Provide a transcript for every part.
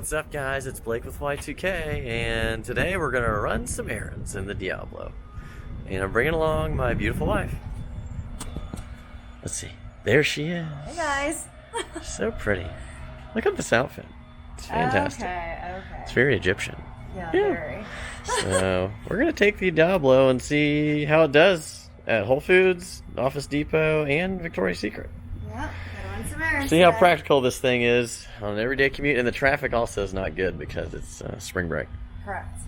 What's up, guys? It's Blake with Y2K, and today we're gonna run some errands in the Diablo. And I'm bringing along my beautiful wife. Let's see. There she is. Hey guys. So pretty. Look at this outfit. It's fantastic. Okay. It's very Egyptian. Yeah, very. So we're gonna take the Diablo and see how it does at Whole Foods, Office Depot, and Victoria's Secret. Yeah, gotta run some errands. See how practical this thing is on an everyday commute, and the traffic also is not good because it's spring break. Correct.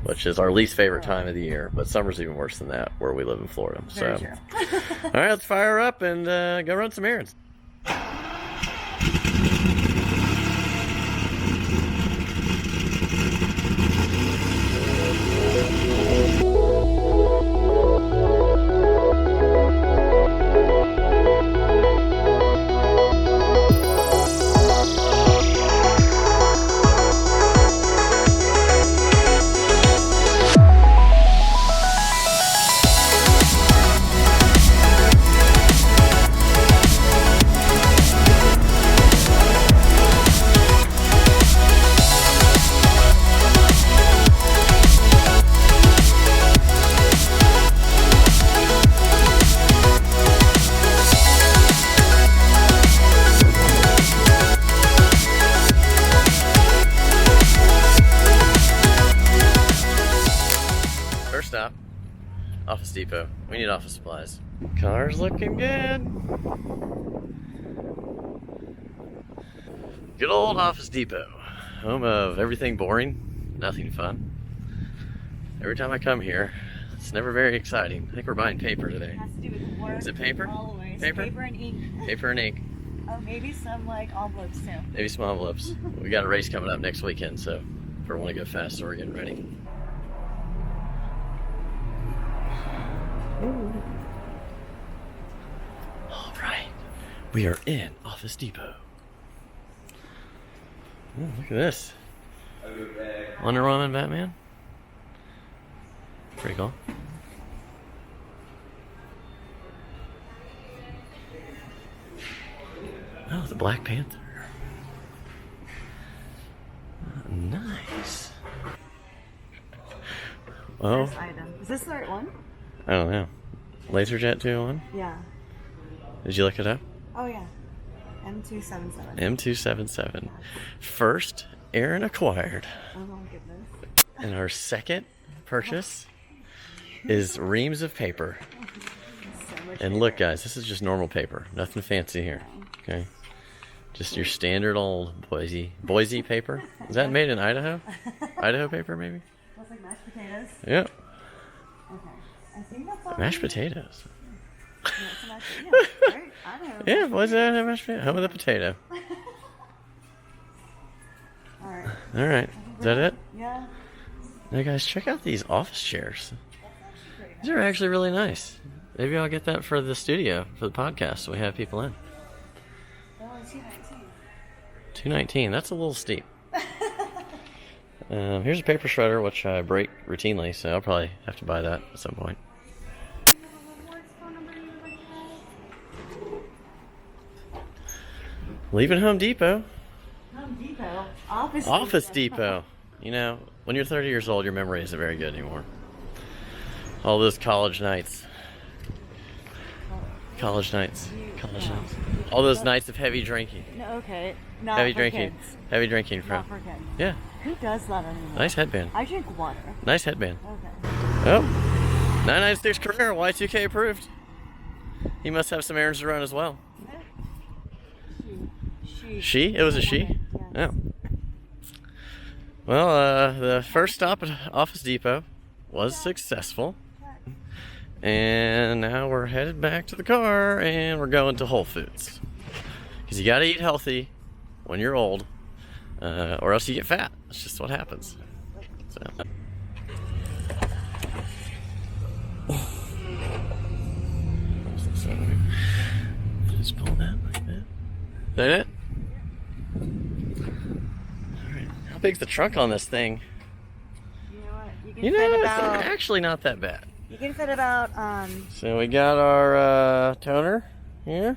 Which is our least favorite time of the year, but summer's even worse than that where we live in Florida. Very so, true. all right, let's fire her up and go run some errands. First stop, Office Depot. We need office supplies. Car's looking good. Good old Office Depot. Home of everything boring, nothing fun. Every time I come here, it's never very exciting. I think we're buying paper today. It has to do with work. Is it paper? Always. Paper? Paper and ink. Paper and ink. Oh, maybe some like envelopes too. Maybe some envelopes. We got a race coming up next weekend, so if we want to go fast, so we're getting ready. All right, we are in Office Depot. Ooh, look at this. Wonder Woman, Batman. Pretty cool. Oh, the Black Panther. Nice. Oh, First item. Is this the right one? I don't know. LaserJet 201? Yeah. Did you look it up? Oh yeah. M277. M277. First Aaron acquired. Oh my goodness. And our second purchase is reams of paper. So much And look, guys, this is just normal paper. Nothing fancy here. Okay. Just your standard old Boise paper. Is that made in Idaho? Idaho paper, maybe? Looks like mashed potatoes. Yep. Okay. I think that's all. Mashed potatoes. Yeah, it's a mashed potatoes, right? I don't know. Yeah, Boise, Idaho mashed potatoes. Home of the potato. Alright. All right. Is that it? Yeah. Now, guys, check out these office chairs. Pretty These are actually really nice. Maybe I'll get that for the studio, for the podcast, so we have people in. Oh, it's $2.19. $2.19. That's a little steep. Here's a paper shredder, which I break routinely, so I'll probably have to buy that at some point. Leaving Home Depot. Home Depot. Office Depot. You know, when you're 30 years old, your memory isn't very good anymore. All those college nights. College nights. All those nights of heavy drinking. No, okay. Not Heavy for drinking. kids. Heavy drinking Not from. for kids. Yeah. Who does that anymore? Nice headband. I drink water. Nice headband. Okay. Oh. 996 Carrera, Y2K approved. He must have some errands to run as well. She? It was a she? Yes. Oh. Well, the first stop at Office Depot was successful. And now we're headed back to the car and we're going to Whole Foods. Because you gotta eat healthy when you're old, or else you get fat. That's just what happens. So. Just pull that like that. Is that it? Alright. How big's the trunk on this thing? You know what? You can You know, fit it's about. actually not that bad. You can fit about. So we got our toner here.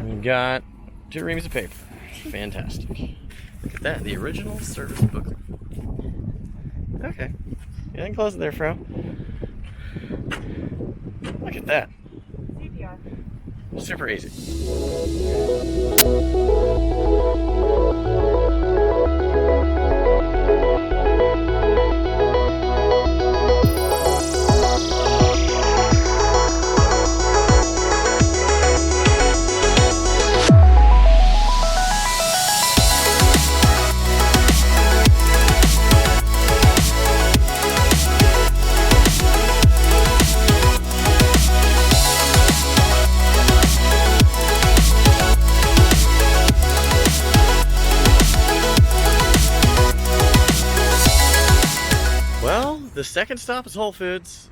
We got 2 reams of paper. Fantastic. Look at that, the original service booklet. Okay. Yeah, I can close it there, Fro. Look at that. CPR. Super easy. The second stop is Whole Foods.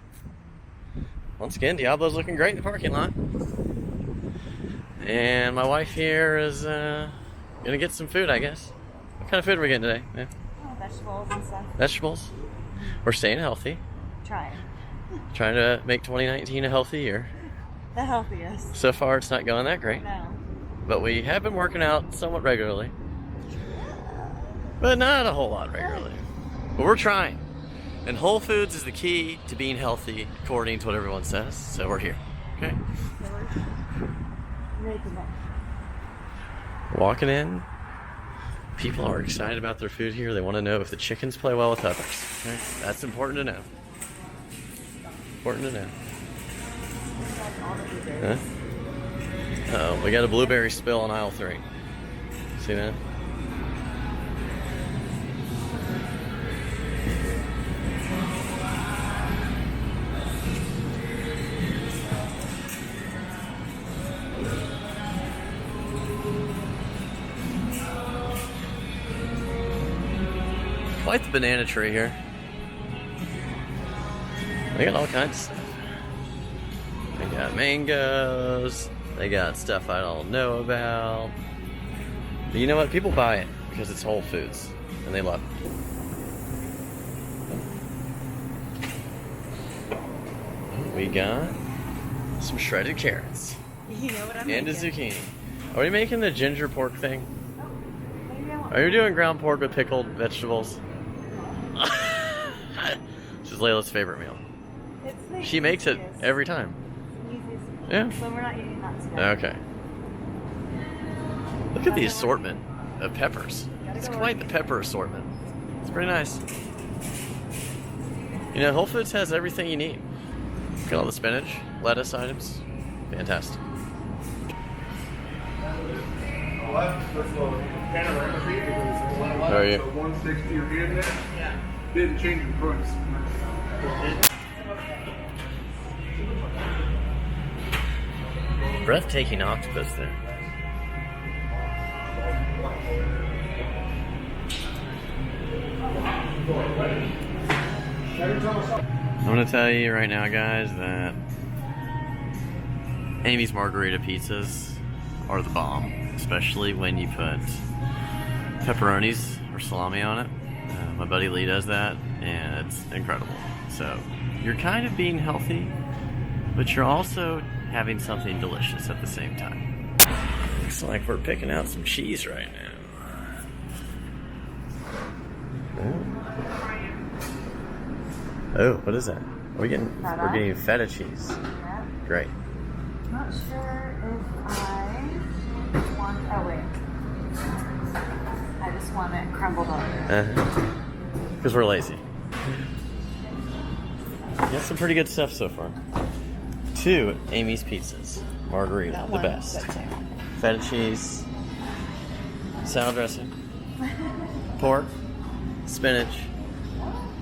Once again, Diablo's looking great in the parking lot. And my wife here is gonna get some food, I guess. What kind of food are we getting today? Yeah. Oh, vegetables and stuff. Vegetables. We're staying healthy. Trying. Trying to make 2019 a healthy year. The healthiest. So far, it's not going that great. No. But we have been working out somewhat regularly. But not a whole lot regularly. But we're trying. And Whole Foods is the key to being healthy, according to what everyone says. So we're here. Okay? So we're making it. Walking in. People are excited about their food here. They want to know if the chickens play well with others. Okay? That's important to know. Important to know. Huh? Uh-oh, we got a blueberry spill on aisle 3. See that? Quite the banana tree here. They got all kinds of stuff. They got mangoes. They got stuff I don't know about. But you know what? People buy it because it's Whole Foods and they love it. We got some shredded carrots. You know what I'm And a making. zucchini. Are we making the ginger pork thing? Maybe I won't. Are you doing ground pork with pickled vegetables? This is Layla's favorite meal. It's the She makes it easiest. every time. Easiest. Yeah. So we're not eating that today. Okay. Look at the assortment of peppers. It's quite the pepper assortment. It's pretty nice. You know, Whole Foods has everything you need. Look at all the spinach, lettuce items. Fantastic. How are you? 160 you're getting there? Yeah. Didn't change the price. Breathtaking octopus there. I'm gonna tell you right now, guys, that Amy's margarita pizzas are the bomb, especially when you put pepperonis or salami on it. My buddy Lee does that, and it's incredible. So you're kind of being healthy, but you're also having something delicious at the same time. Looks like we're picking out some cheese right now. Oh, what is that? We're getting feta cheese. Yeah. Great. Not sure if I want. Oh wait. I just want it crumbled up. Because we're lazy. Got some pretty good stuff so far. 2 Amy's pizzas. Margarita, That the one, best. but 2. Feta cheese, salad dressing, pork, spinach,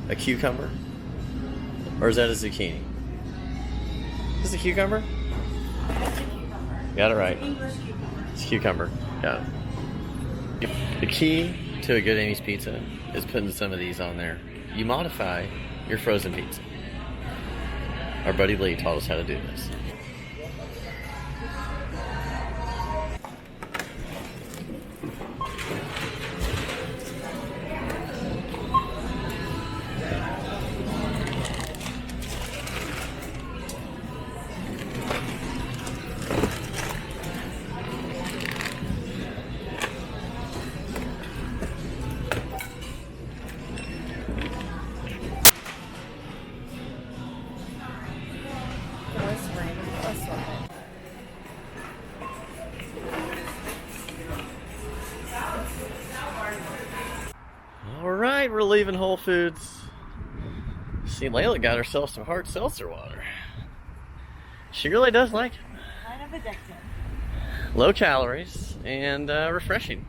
a cucumber, or is that a zucchini? Is this a cucumber? Got it right. English cucumber. It's cucumber. Got it. The key to a good Amy's pizza is putting some of these on there. You modify your frozen pizza. Our buddy Lee taught us how to do this. of leaving Whole Foods. See, Layla got herself some hard seltzer water. She really does like it. Kind of addictive. Low calories and refreshing.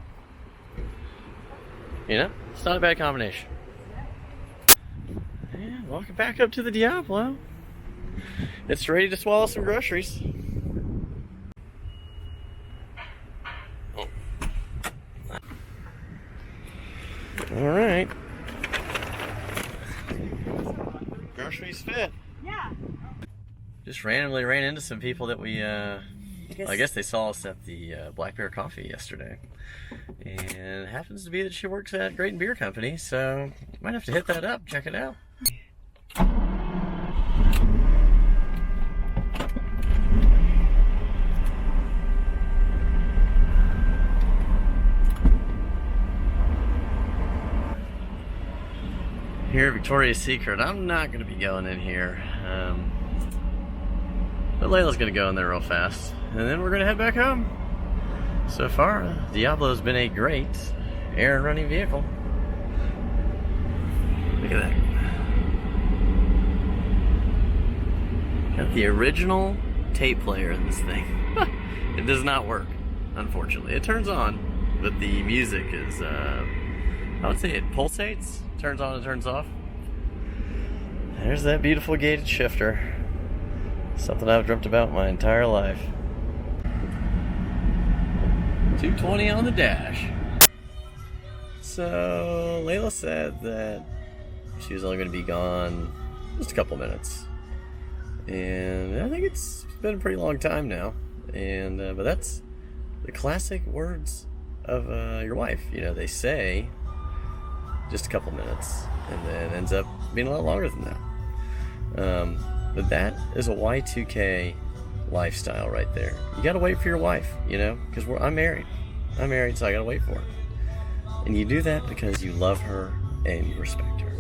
You know, it's not a bad combination. And walking back up to the Diablo. It's ready to swallow some groceries. All right. Groceries fit. Yeah. Just randomly ran into some people that we, I guess they saw us at the Black Bear Coffee yesterday. And it happens to be that she works at Great Beer Company, so might have to hit that up, check it out. Here at Victoria's Secret, I'm not going to be going in here. But Layla's going to go in there real fast. And then we're going to head back home. So far, Diablo's been a great errand running vehicle. Look at that. Got the original tape player in this thing. It does not work, unfortunately. It turns on, but the music is, I would say it pulsates. Turns on and turns off. There's that beautiful gated shifter. Something I've dreamt about my entire life. 220 on the dash. So Layla said that she was only going to be gone just a couple minutes, and I think it's been a pretty long time now. And but that's the classic words of your wife. You know, they say just a couple minutes, and then ends up being a lot longer than that. But that is a Y2K lifestyle right there. You gotta wait for your wife, you know, because I'm married. I'm married, so I gotta wait for her. And you do that because you love her and you respect her.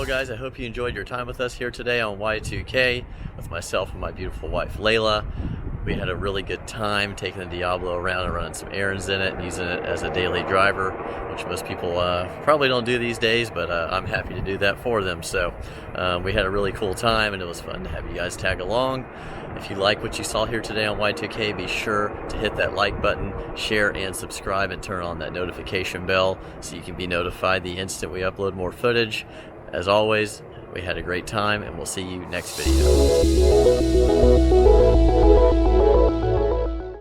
Guys, I hope you enjoyed your time with us here today on Y2K with myself and my beautiful wife Layla. We had a really good time taking the Diablo around and running some errands in it and using it as a daily driver, which most people probably don't do these days, but I'm happy to do that for them. So we had a really cool time, and it was fun to have you guys tag along. If you like what you saw here today on Y2K, be sure to hit that like button, share and subscribe, and turn on that notification bell so you can be notified the instant we upload more footage. As always, we had a great time, and we'll see you next video.